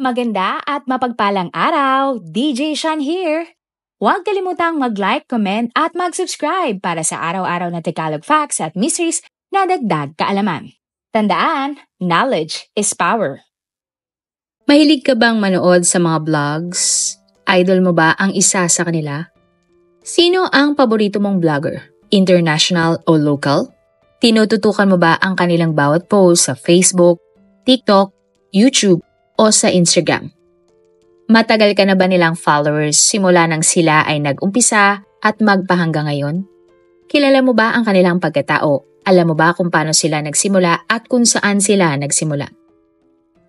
Maganda at mapagpalang araw! DJ Shan here! Huwag kalimutang mag-like, comment at mag-subscribe para sa araw-araw na Tagalog facts at mysteries na dagdag kaalaman. Tandaan, knowledge is power. Mahilig ka bang manood sa mga vlogs? Idol mo ba ang isa sa kanila? Sino ang paborito mong vlogger? International o local? Tinututukan mo ba ang kanilang bawat post sa Facebook, TikTok, YouTube, o sa Instagram? Matagal ka na ba nilang followers simula nang sila ay nag-umpisa at magpahanggang ngayon? Kilala mo ba ang kanilang pagkatao? Alam mo ba kung paano sila nagsimula at kung saan sila nagsimula?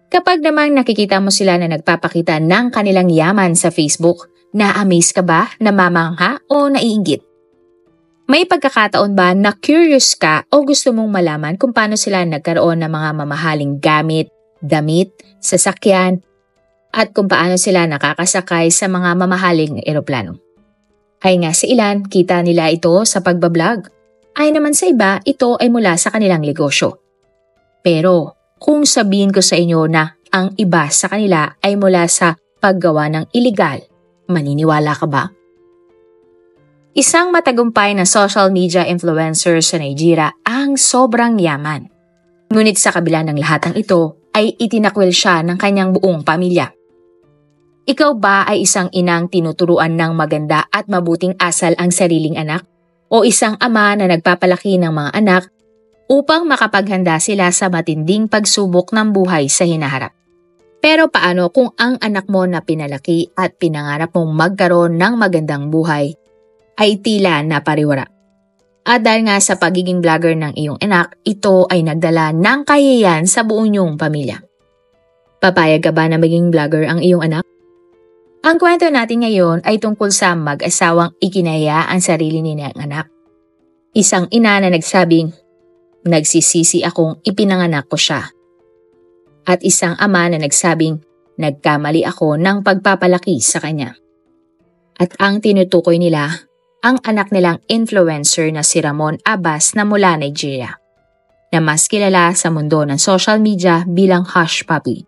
Kapag namang nakikita mo sila na nagpapakita ng kanilang yaman sa Facebook, na-amaze ka ba, namamangha o naiinggit? May pagkakataon ba na curious ka o gusto mong malaman kung paano sila nagkaroon ng mga mamahaling gamit, damit, sasakyan, at kung paano sila nakakasakay sa mga mamahaling eroplano? Ay nga sa ilan, kita nila ito sa pagbablog. Ay naman sa iba, ito ay mula sa kanilang negosyo. Pero kung sabihin ko sa inyo na ang iba sa kanila ay mula sa paggawa ng iligal, maniniwala ka ba? Isang matagumpay na social media influencer sa Nigeria ang sobrang yaman. Ngunit sa kabila ng lahat ng ito, ay itinakwil siya ng kanyang buong pamilya. Ikaw ba ay isang inang tinuturuan ng maganda at mabuting asal ang sariling anak? O isang ama na nagpapalaki ng mga anak upang makapaghanda sila sa matinding pagsubok ng buhay sa hinaharap? Pero paano kung ang anak mo na pinalaki at pinangarap mong magkaroon ng magandang buhay ay tila napariwara? At dahil nga sa pagiging vlogger ng iyong anak, ito ay nagdala ng kahihiyan sa buong iyong pamilya. Papayag ka ba na maging vlogger ang iyong anak? Ang kwento natin ngayon ay tungkol sa mag-asawang ikinaya ang sarili niyang anak. Isang ina na nagsabing, nagsisisi akong ipinanganak ko siya. At isang ama na nagsabing, nagkamali ako ng pagpapalaki sa kanya. At ang tinutukoy nila, ang anak nilang influencer na si Ramon Abbas na mula Nigeria, na mas kilala sa mundo ng social media bilang Hush Puppy.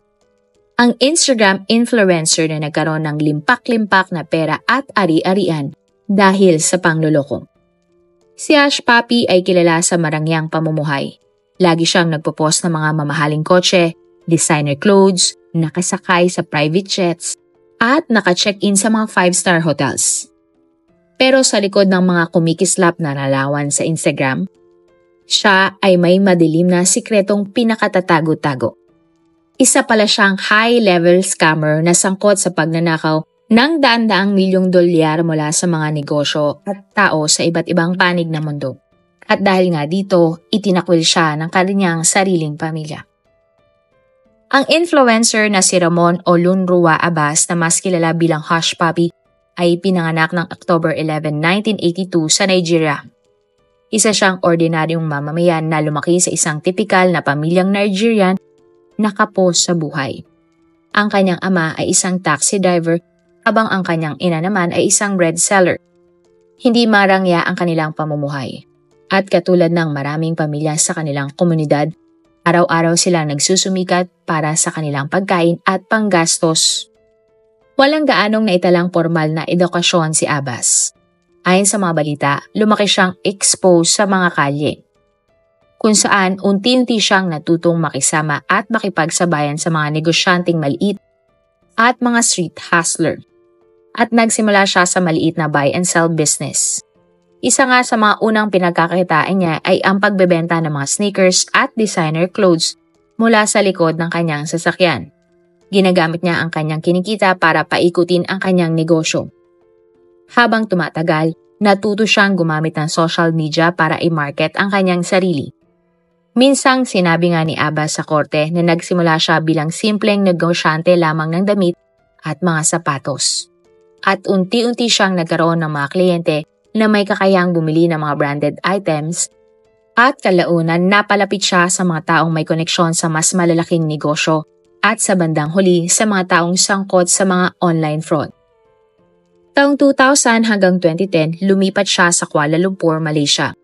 Ang Instagram influencer na nagkaroon ng limpak-limpak na pera at ari-arian dahil sa pangloloko. Si Hush Puppy ay kilala sa marangyang pamumuhay. Lagi siyang nagpo-post ng mga mamahaling kotse, designer clothes, nakasakay sa private jets, at naka-check-in sa mga 5-star hotels. Pero sa likod ng mga kumikislap na larawan sa Instagram, siya ay may madilim na sikretong pinakatatago-tago. Isa pala siyang high-level scammer na sangkot sa pagnanakaw ng daan-daang milyong dolyar mula sa mga negosyo at tao sa iba't ibang panig ng mundo. At dahil nga dito, itinakwil siya ng kanyang sariling pamilya. Ang influencer na si Ramon Olunruwa Abbas na mas kilala bilang Hush Puppy ay pinanganak ng October 11, 1982 sa Nigeria. Isa siyang ordinaryong mamamayan na lumaki sa isang tipikal na pamilyang Nigerian na kapos sa buhay. Ang kanyang ama ay isang taxi driver habang ang kanyang ina naman ay isang bread seller. Hindi marangya ang kanilang pamumuhay. At katulad ng maraming pamilya sa kanilang komunidad, araw-araw silang nagsusumikat para sa kanilang pagkain at panggastos. Walang gaanong naitalang formal na edukasyon si Abbas. Ayon sa mga balita, lumaki siyang exposed sa mga kalye, kung saan unti-unti siyang natutong makisama at makipagsabayan sa mga negosyanteng maliit at mga street hustler. At nagsimula siya sa maliit na buy and sell business. Isa nga sa mga unang pinagkakitaan niya ay ang pagbebenta ng mga sneakers at designer clothes mula sa likod ng kanyang sasakyan. Ginagamit niya ang kanyang kinikita para paikutin ang kanyang negosyo. Habang tumatagal, natuto siyang gumamit ng social media para i-market ang kanyang sarili. Minsang sinabi nga ni Abbas sa korte na nagsimula siya bilang simpleng negosyante lamang ng damit at mga sapatos. At unti-unti siyang nagkaroon ng mga kliyente na may kakayahang bumili ng mga branded items at kalaunan napalapit siya sa mga taong may koneksyon sa mas malalaking negosyo at sa bandang huli sa mga taong sangkot sa mga online fraud. Taong 2000 hanggang 2010, lumipat siya sa Kuala Lumpur, Malaysia.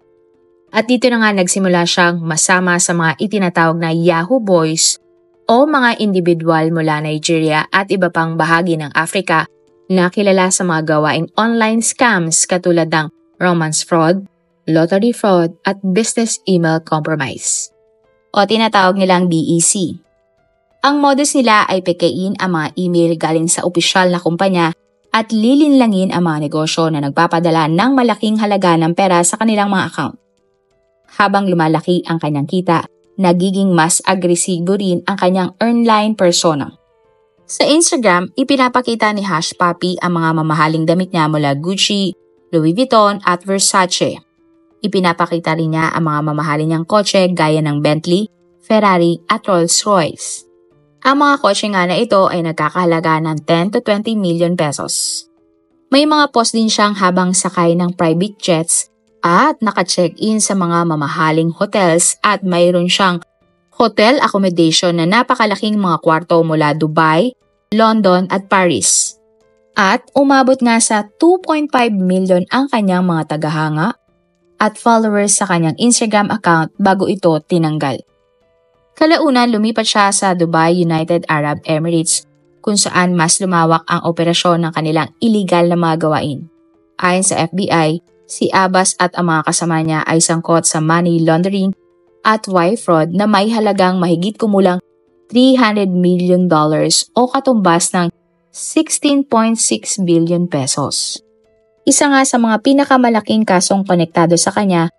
At dito na nga nagsimula siyang masama sa mga itinatawag na Yahoo Boys o mga individual mula Nigeria at iba pang bahagi ng Africa na kilala sa mga gawaing online scams katulad ng romance fraud, lottery fraud at business email compromise o tinatawag nilang BEC. Ang modus nila ay pekein ang mga email galing sa opisyal na kumpanya at lilinlangin ang mga negosyo na nagpapadala ng malaking halaga ng pera sa kanilang mga account. Habang lumalaki ang kanyang kita, nagiging mas agresibo rin ang kanyang earnline persona. Sa Instagram, ipinapakita ni Hushpuppi ang mga mamahaling damit niya mula Gucci, Louis Vuitton at Versace. Ipinapakita rin niya ang mga mamahaling niyang kotse gaya ng Bentley, Ferrari at Rolls-Royce. Ang mga kotse nga na ito ay nagkakahalaga ng 10 to 20 million pesos. May mga post din siyang habang sakay ng private jets at naka-check-in sa mga mamahaling hotels at mayroon siyang hotel accommodation na napakalaking mga kwarto mula Dubai, London at Paris. At umabot nga sa 2.5 million ang kanyang mga tagahanga at followers sa kanyang Instagram account bago ito tinanggal. Kalaunan lumipat siya sa Dubai, United Arab Emirates kung saan mas lumawak ang operasyon ng kanilang illegal na mga gawain. Ayon sa FBI, si Abbas at ang mga kasama niya ay sangkot sa money laundering at wire fraud na may halagang mahigit kumulang $300 million o katumbas ng 16.6 billion pesos. Isa nga sa mga pinakamalaking kasong konektado sa kanya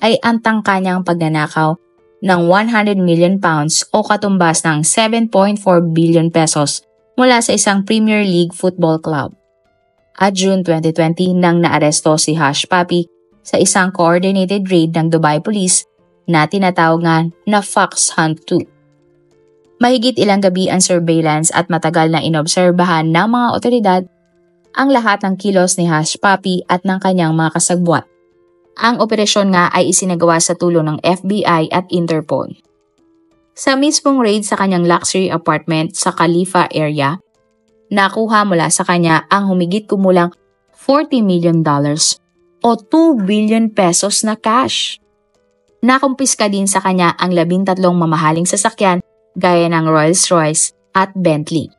ay ang tangka niyang pagnanakaw ng 100 million pounds o katumbas ng 7.4 billion pesos mula sa isang Premier League football club. At June 2020 nang naaresto si Hushpuppi sa isang coordinated raid ng Dubai Police na tinatawag nga na Fox Hunt 2. Mahigit ilang gabi ang surveillance at matagal na inobserbahan ng mga otoridad ang lahat ng kilos ni Hushpuppi at ng kanyang mga kasagwat. Ang operasyon nga ay isinagawa sa tulong ng FBI at Interpol. Sa mismong raid sa kanyang luxury apartment sa Khalifa area, nakuha mula sa kanya ang humigit kumulang $40 million o 2 billion pesos na cash. Nakumpiska din sa kanya ang 13 mamahaling sasakyan gaya ng Rolls-Royce at Bentley.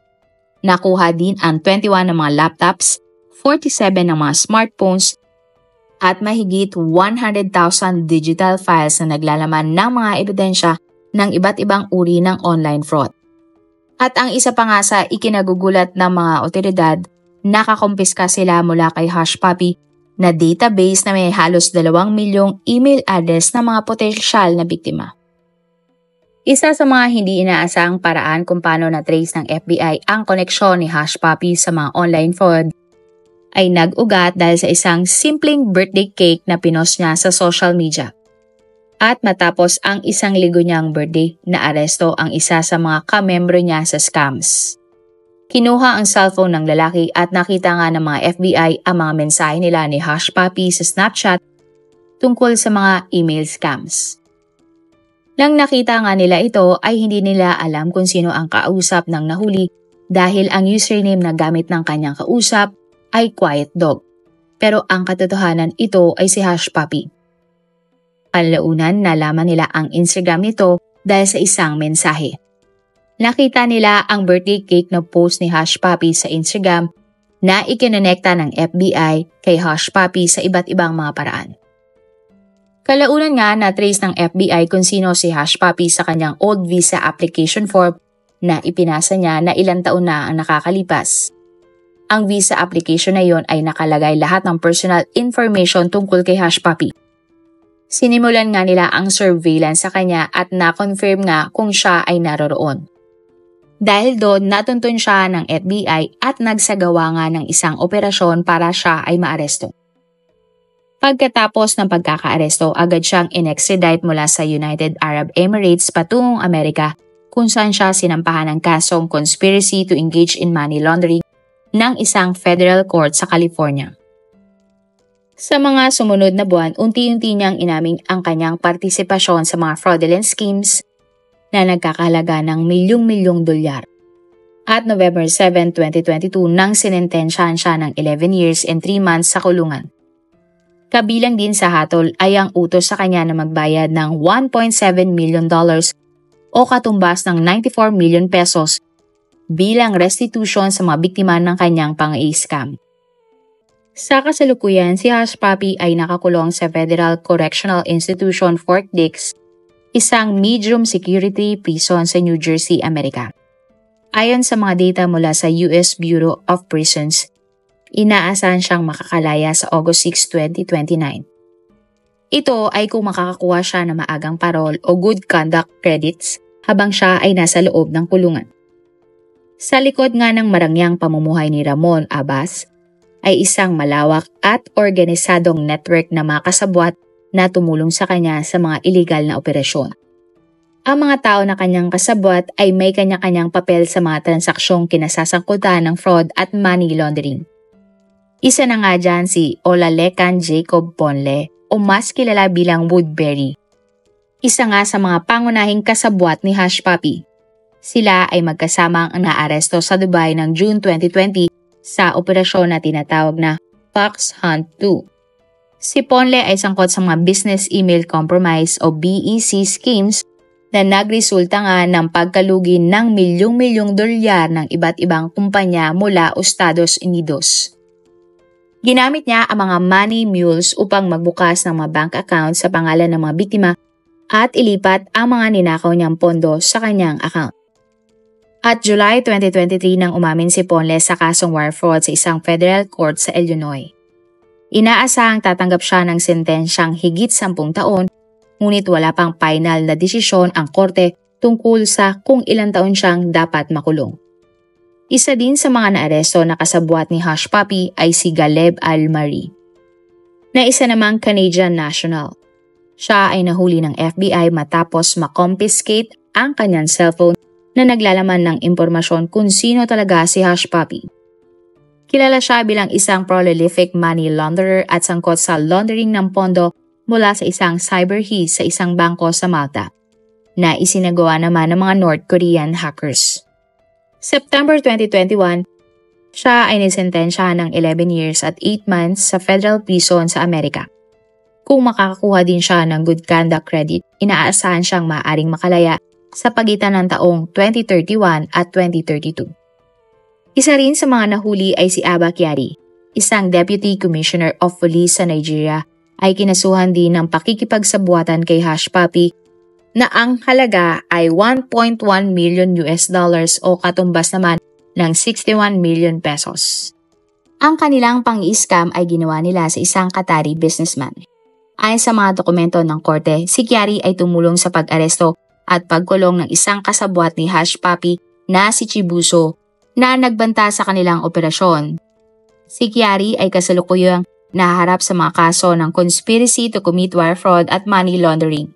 Nakuha din ang 21 ng mga laptops, 47 ng mga smartphones, at mahigit 100,000 digital files na naglalaman ng mga ebidensya ng iba't ibang uri ng online fraud. At ang isa pa nga sa ikinagugulat ng mga otoridad, nakakumpiska sila mula kay Hushpuppi na database na may halos 2 milyong email address ng mga potensyal na biktima. Isa sa mga hindi inaasahang paraan kung paano na-trace ng FBI ang koneksyon ni Hushpuppi sa mga online fraud ay nag-ugat dahil sa isang simpleng birthday cake na pinost niya sa social media. At matapos ang 1 linggo niyang birthday, naaresto ang isa sa mga kamembro niya sa scams. Kinuha ang cellphone ng lalaki at nakita nga ng mga FBI ang mga mensahe nila ni Hushpuppi sa Snapchat tungkol sa mga email scams. Nang nakita nga nila ito ay hindi nila alam kung sino ang kausap ng nahuli dahil ang username na gamit ng kanyang kausap ay Quiet Dog. Pero ang katotohanan ito ay si Hushpuppi. Kalaunan nalaman nila ang Instagram nito dahil sa isang mensahe. Nakita nila ang birthday cake na post ni Hushpuppi sa Instagram na ikinonekta ng FBI kay Hushpuppi sa iba't ibang mga paraan. Kalaunan nga na-trace ng FBI kung sino si Hushpuppi sa kanyang old visa application form na ipinasa niya na ilang taon na ang nakakalipas. Ang visa application na yon ay nakalagay lahat ng personal information tungkol kay Hushpuppi. Sinimulan nga nila ang surveillance sa kanya at na-confirm nga kung siya ay naroroon. Dahil doon, natuntun siya ng FBI at nagsagawa nga ng isang operasyon para siya ay maaresto. Pagkatapos ng pagkakaaresto, agad siyang in-extradite mula sa United Arab Emirates patungong Amerika kung saan siya sinampahan ng kasong conspiracy to engage in money laundering ng isang federal court sa California. Sa mga sumunod na buwan, unti-unti niyang inaming ang kanyang partisipasyon sa mga fraudulent schemes na nagkakahalaga ng milyong-milyong dolyar. At November 7, 2022 nang sinentensyahan siya ng 11 years and 3 months sa kulungan. Kabilang din sa hatol ay ang utos sa kanya na magbayad ng $1.7 million o katumbas ng 94 million pesos bilang restitution sa mga biktima ng kanyang pang-i-scam. Sa kasalukuyan, si Hush Puppy ay nakakulong sa Federal Correctional Institution Fort Dix, isang medium security prison sa New Jersey, Amerika. Ayon sa mga data mula sa US Bureau of Prisons, inaasahan siyang makakalaya sa August 6, 2029. Ito ay kung makakakuha siya ng maagang parol o good conduct credits habang siya ay nasa loob ng kulungan. Sa likod nga ng marangyang pamumuhay ni Ramon Abbas, ay isang malawak at organisadong network na mga kasabwat na tumulong sa kanya sa mga iligal na operasyon. Ang mga tao na kanyang kasabwat ay may kanya-kanyang papel sa mga transaksyong kinasasangkutan ng fraud at money laundering. Isa na nga dyan si Olalecan Jacob Ponle o mas kilala bilang Woodbury. Isa nga sa mga pangunahing kasabwat ni Hush Puppy. Sila ay magkasamang naaresto sa Dubai ng June 2020 sa operasyon na tinatawag na Fox Hunt 2. Si Ponle ay sangkot sa mga business email compromise o BEC schemes na nagresulta nga ng pagkalugi ng milyong-milyong dolyar ng iba't ibang kumpanya mula Estados Unidos. Ginamit niya ang mga money mules upang magbukas ng mga bank accounts sa pangalan ng mga biktima at ilipat ang mga ninakaw niyang pondo sa kanyang account. At July 2023 nang umamin si Ponle sa kasong wire fraud sa isang federal court sa Illinois. Inaasahang tatanggap siya ng sentensyang higit 10 taon, ngunit wala pang final na desisyon ang korte tungkol sa kung ilang taon siyang dapat makulong. Isa din sa mga naaresto na kasabwat ni Hush Puppy ay si Galeb Al-Mari, na isa namang Canadian national. Siya ay nahuli ng FBI matapos makonfiscate ang kanyang cellphone na naglalaman ng impormasyon kung sino talaga si Hush Puppy. Kilala siya bilang isang prolific money launderer at sangkot sa laundering ng pondo mula sa isang cyber heist sa isang bangko sa Malta, na isinagawa naman ng mga North Korean hackers. September 2021, siya ay nisentensya ng 11 years at 8 months sa federal prison sa Amerika. Kung makakakuha din siya ng good conduct credit, inaasahan siyang maaaring makalaya sa pagitan ng taong 2031 at 2032. Isa rin sa mga nahuli ay si Abba Kyari, isang Deputy Commissioner of Police sa Nigeria, ay kinasuhan din ng pakikipagsabuatan kay Hush Puppy na ang halaga ay $1.1 million o katumbas naman ng 61 million pesos. Ang kanilang pang-i-scam ay ginawa nila sa isang Qatari businessman. Ayon sa mga dokumento ng korte, si Kyari ay tumulong sa pag-aresto at pagkulong ng isang kasabwat ni Hush Puppy na si Chibuso na nagbanta sa kanilang operasyon. Si Kyari ay kasalukuyang nahaharap sa mga kaso ng conspiracy to commit wire fraud at money laundering.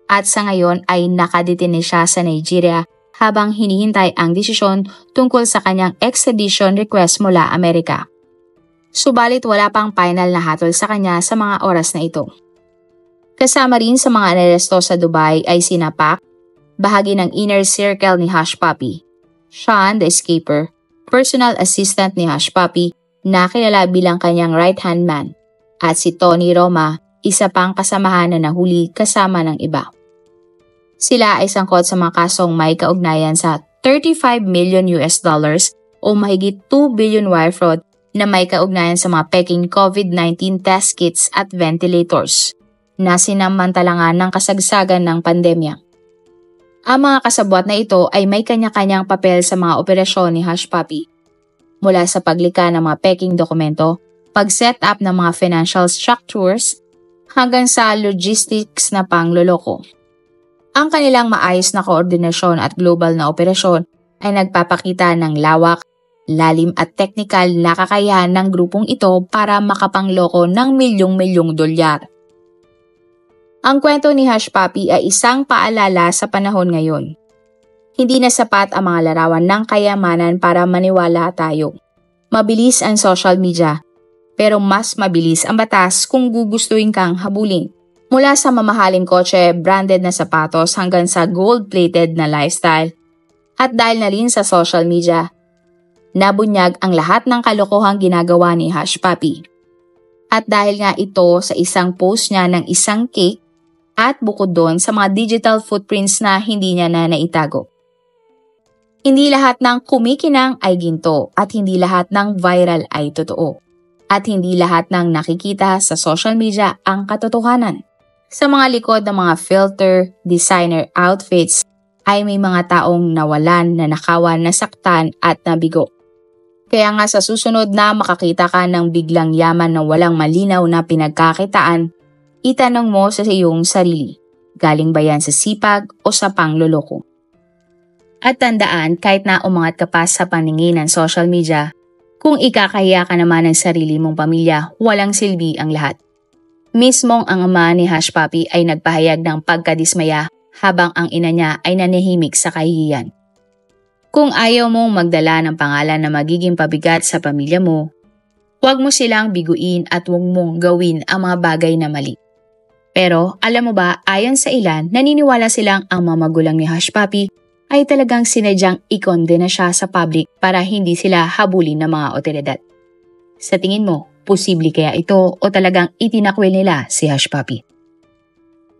At sa ngayon ay nakadetine siya sa Nigeria habang hinihintay ang desisyon tungkol sa kanyang extradition request mula Amerika. Subalit wala pang final na hatol sa kanya sa mga oras na ito. Kasama rin sa mga aresto sa Dubai ay sina Pac, bahagi ng inner circle ni Hush Puppy, Sean the Escaper, personal assistant ni Hush Puppy na kilala bilang kanyang right-hand man, at si Tony Roma, isa pang kasamahan na nahuli kasama ng iba. Sila ay sangkot sa mga kasong may kaugnayan sa $35 million o mahigit 2 billion wire fraud na may kaugnayan sa mga peking COVID-19 test kits at ventilators na sinamantalangan ng kasagsagan ng pandemya. Ang mga kasabwat na ito ay may kanya-kanyang papel sa mga operasyon ni Hush Puppy, mula sa paglikha ng mga peking dokumento, pag-set up ng mga financial structures, hanggang sa logistics na pangloloko. Ang kanilang maayos na koordinasyon at global na operasyon ay nagpapakita ng lawak, lalim at teknikal na kakayahan ng grupong ito para makapangloko ng milyong-milyong dolyar. Ang kwento ni Hush Puppy ay isang paalala sa panahon ngayon. Hindi na sapat ang mga larawan ng kayamanan para maniwala tayo. Mabilis ang social media, pero mas mabilis ang batas kung gugustuhin kang habulin. Mula sa mamahaling kotse, branded na sapatos hanggang sa gold-plated na lifestyle. At dahil na rin sa social media, nabunyag ang lahat ng kalokohang ginagawa ni Hush Puppy. At dahil nga ito sa isang post niya ng isang cake, At bukod doon sa mga digital footprints na hindi niya na naitago. Hindi lahat ng kumikinang ay ginto at hindi lahat ng viral ay totoo. At hindi lahat ng nakikita sa social media ang katotohanan. Sa mga likod ng mga filter, designer outfits ay may mga taong nawalan, nanakawan, nasaktan at nabigo. Kaya nga sa susunod na makakita ka ng biglang yaman na walang malinaw na pinagkakitaan, itanong mo sa iyong sarili, galing ba yan sa sipag o sa pangloloko? At tandaan, kahit na umangat ka pa sa paningin ng social media, kung ikakahiya ka naman ng sarili mong pamilya, walang silbi ang lahat. Mismong ang ama ni Hush Puppy ay nagpahayag ng pagkadismaya habang ang ina niya ay nanahimik sa kahihiyan. Kung ayaw mong magdala ng pangalan na magiging pabigat sa pamilya mo, huwag mo silang biguin at huwag mong gawin ang mga bagay na mali. Pero alam mo ba, ayon sa ilan, naniniwala silang ang mga magulang ni Hush Puppy ay talagang sinadyang ikondena siya sa public para hindi sila habulin ng mga otoridad. Sa tingin mo, posible kaya ito o talagang itinakwil nila si Hush Puppy?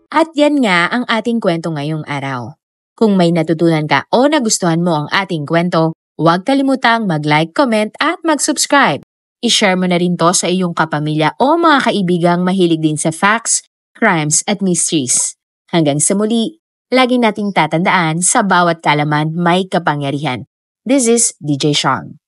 At yan nga ang ating kwento ngayong araw. Kung may natutunan ka o nagustuhan mo ang ating kwento, huwag kalimutang mag-like, comment at mag-subscribe. I-share mo na rin to sa iyong kapamilya o mga kaibigang mahilig din sa facts, crimes at mysteries. Hanggang sa muli, lagi nating tatandaan sa bawat kaalaman may kapangyarihan. This is DJ Sean.